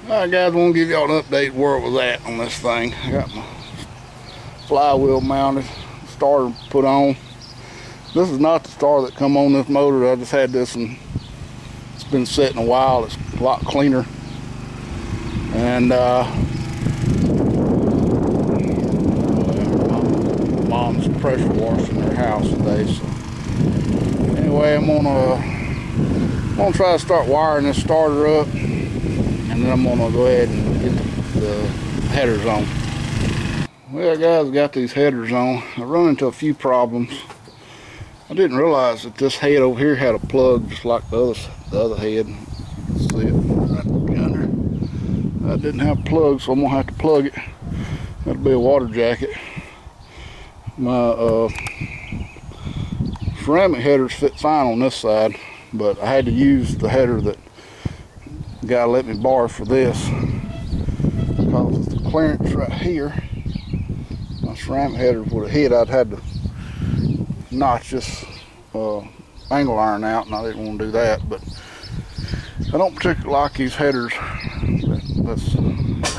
Alright guys, I want to give y'all an update where it was at on this thing. I got my flywheel mounted, starter put on. This is not the starter that come on this motor. I just had this and it's been sitting a while. It's a lot cleaner. And my mom's pressure washing her house today. So anyway, I'm gonna try to start wiring this starter up. And then I'm gonna go ahead and get the headers on. Well guys, I got these headers on. I run into a few problems. I didn't realize that this head over here had a plug just like the other head. See it right under. I didn't have a plug, so I'm gonna have to plug it. That'll be a water jacket. My ceramic headers fit fine on this side, but I had to use the header that the guy let me borrow for this because the clearance right here, my ceramic header would have hit. I'd had to notch this angle iron out, and I didn't want to do that. But I don't particularly like these headers that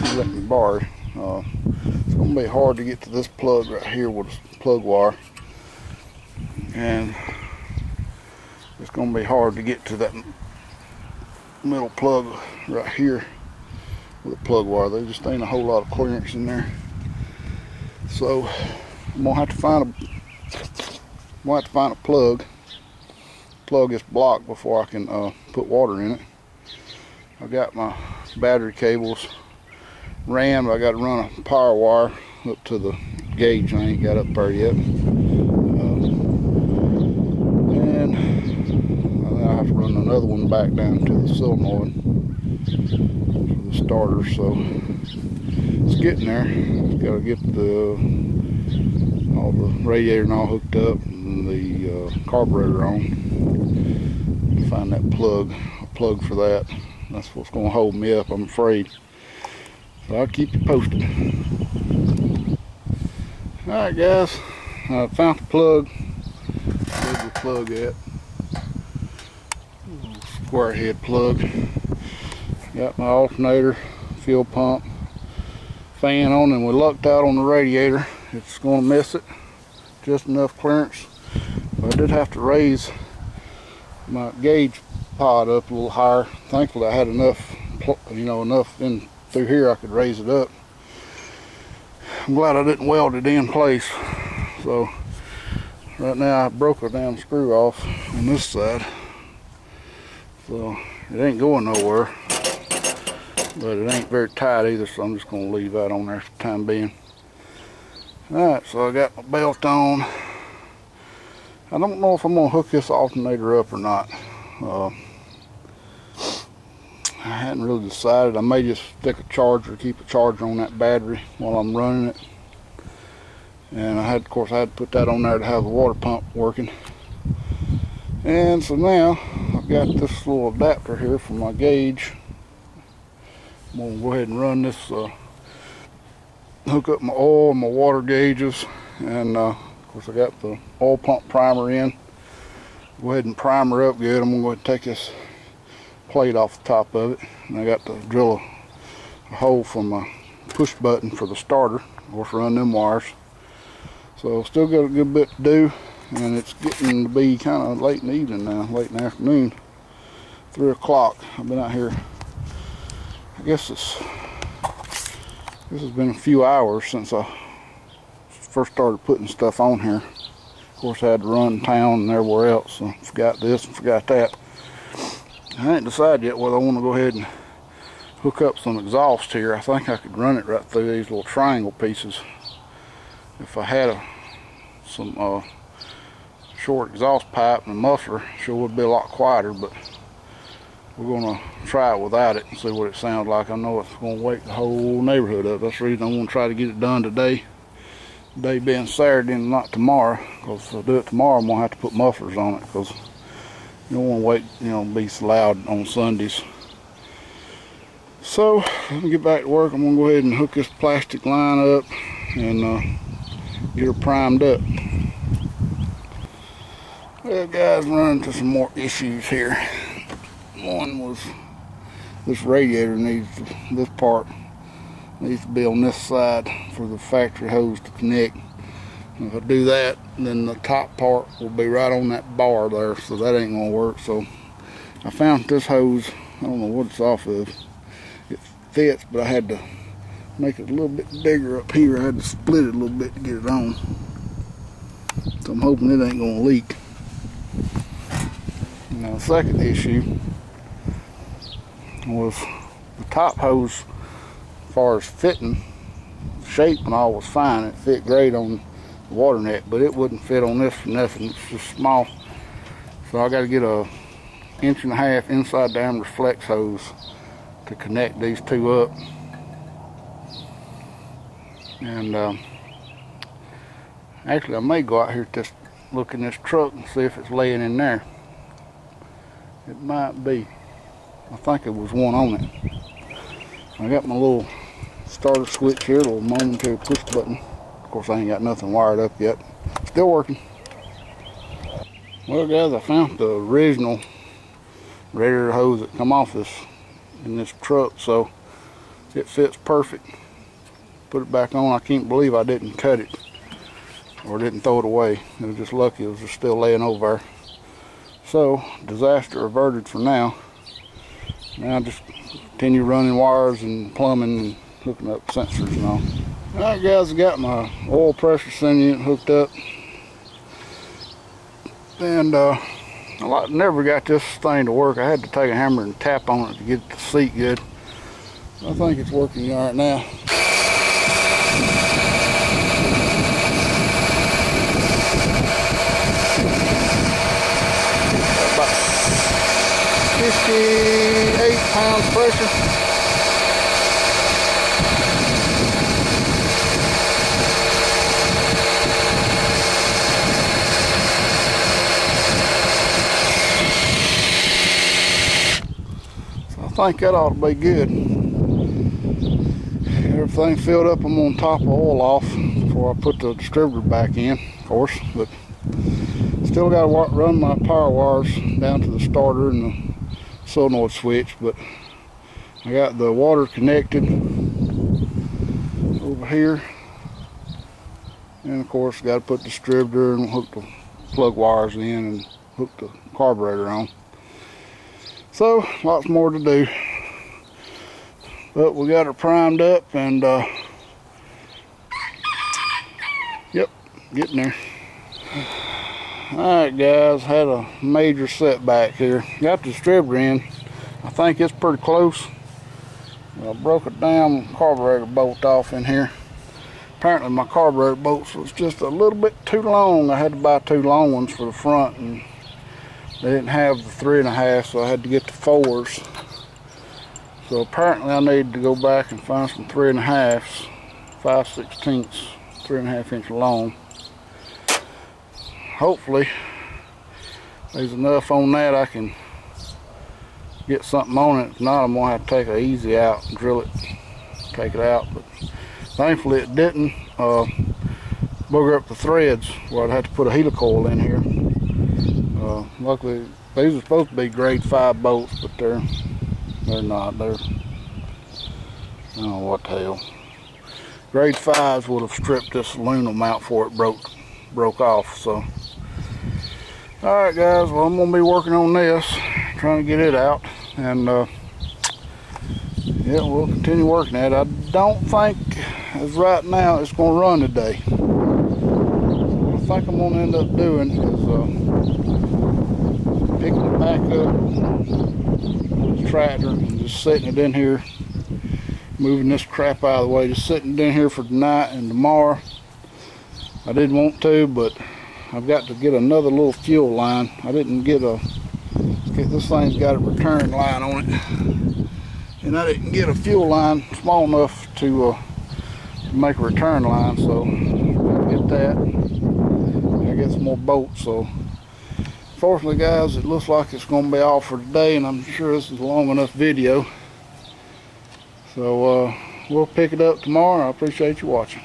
he let me borrow. It's going to be hard to get to this plug right here with a plug wire, and it's going to be hard to get to that middle plug right here with a plug wire. There just ain't a whole lot of clearance in there, so I'm gonna have to find a plug this block before I can put water in it. I got my battery cables ran, but I got to run a power wire up to the gauge. I ain't got up there yet, and I have to run another one back down to the solenoid for the starter. So it's getting there. It's got to get all the radiator and all hooked up and the carburetor on. Find that plug, a plug for that. That's what's going to hold me up, I'm afraid. So I'll keep you posted. Alright guys, I found the plug. Where's the plug at? Square head plug. Got my alternator, fuel pump, fan on, and we lucked out on the radiator. It's going to miss it. Just enough clearance. But I did have to raise my gauge pod up a little higher. Thankfully I had enough, enough in through here I could raise it up. I'm glad I didn't weld it in place. So right now I broke a damn screw off on this side. So it ain't going nowhere, but it ain't very tight either, so I'm just going to leave that on there for the time being. Alright, so I got my belt on. I don't know if I'm going to hook this alternator up or not. I hadn't really decided. I may just stick a charger, keep a charger on that battery while I'm running it. And of course I had to put that on there to have the water pump working. And so now I've got this little adapter here for my gauge. I'm going to go ahead and run this, hook up my oil and my water gauges. And of course I got the oil pump primer in. Go ahead and primer up good. I'm going to go ahead and take this plate off the top of it. And I got to drill a hole for my push button for the starter. Of course, run them wires. So still got a good bit to do. And it's getting to be kind of late in the evening now, late in the afternoon, 3 o'clock. I've been out here, I guess this has been a few hours since I first started putting stuff on here. Of course I had to run town and everywhere else, so forgot this and forgot that. I ain't decided yet whether I want to go ahead and hook up some exhaust here. I think I could run it right through these little triangle pieces. If I had some short exhaust pipe and a muffler, sure would be a lot quieter, but we're going to try it without it and see what it sounds like. I know it's going to wake the whole neighborhood up. That's the reason I want to try to get it done today. Day being Saturday and not tomorrow, because if I do it tomorrow I'm going to have to put mufflers on it, because you don't want to wait, be so loud on Sundays. So let me get back to work. I'm going to go ahead and hook this plastic line up and get her primed up. Well guys, running into some more issues here. One was this radiator needs, this part needs to be on this side for the factory hose to connect. If I do that, then the top part will be right on that bar there, so that ain't gonna work. So I found this hose, I don't know what it's off of. It fits, but I had to make it a little bit bigger up here. I had to split it a little bit to get it on. So I'm hoping it ain't gonna leak. Now the second issue was the top hose, as far as fitting, shape and all was fine. It fit great on the water net, but it wouldn't fit on this for nothing. It's just small. So I got to get a 1.5 inch inside diameter flex hose to connect these two up. And actually I may go out here to just look in this truck and see if it's laying in there. It might be. I think it was one on it. I got my little starter switch here, a little momentary push button. Of course I ain't got nothing wired up yet. Still working. Well guys, I found the original radiator hose that come off this in this truck, so it fits perfect. Put it back on. I can't believe I didn't cut it or didn't throw it away. It was just lucky it was just still laying over there. So disaster averted for now. Now just continue running wires and plumbing and hooking up sensors and all. Alright guys, I got my oil pressure sending unit hooked up. And I never got this thing to work. I had to take a hammer and tap on it to get it to seat good. I think it's working alright now. About 58 pounds pressure. I think that ought to be good. Everything filled up. I'm going to top the oil off before I put the distributor back in, of course, but still got to run my power wires down to the starter and the solenoid switch. But I got the water connected over here, and of course got to put the distributor and hook the plug wires in and hook the carburetor on. So, lots more to do. But we got her primed up and, yep, getting there. Alright guys, had a major setback here. Got the distributor in. I think it's pretty close. I broke a damn carburetor bolt off in here. Apparently my carburetor bolts was just a little bit too long. I had to buy 2 long ones for the front, and they didn't have the 3.5, so I had to get the 4s. So apparently I need to go back and find some 3.5s, 5/16, 3.5 inch long. Hopefully there's enough on that I can get something on it. If not, I'm gonna have to take it easy out and drill it, take it out. But thankfully it didn't booger up the threads where I'd have to put a helicoil in here. Luckily, these are supposed to be grade 5 bolts, but they're not. They're, I don't know what the hell. Grade 5s would have stripped this aluminum out before it broke off. So, all right, guys. Well, I'm gonna be working on this, trying to get it out, and yeah, we'll continue working at it. I don't think, as right now, it's gonna run today. What I think I'm gonna end up doing is picking it back up with the tractor and just setting it in here, moving this crap out of the way, just sitting it in here for tonight and tomorrow. I didn't want to, but I've got to get another little fuel line. I didn't get this thing's got a return line on it, and I didn't get a fuel line small enough to make a return line, so I'll get that. I get some more bolts. So fortunately guys, it looks like it's going to be all for today, and I'm sure this is a long enough video. So we'll pick it up tomorrow. I appreciate you watching.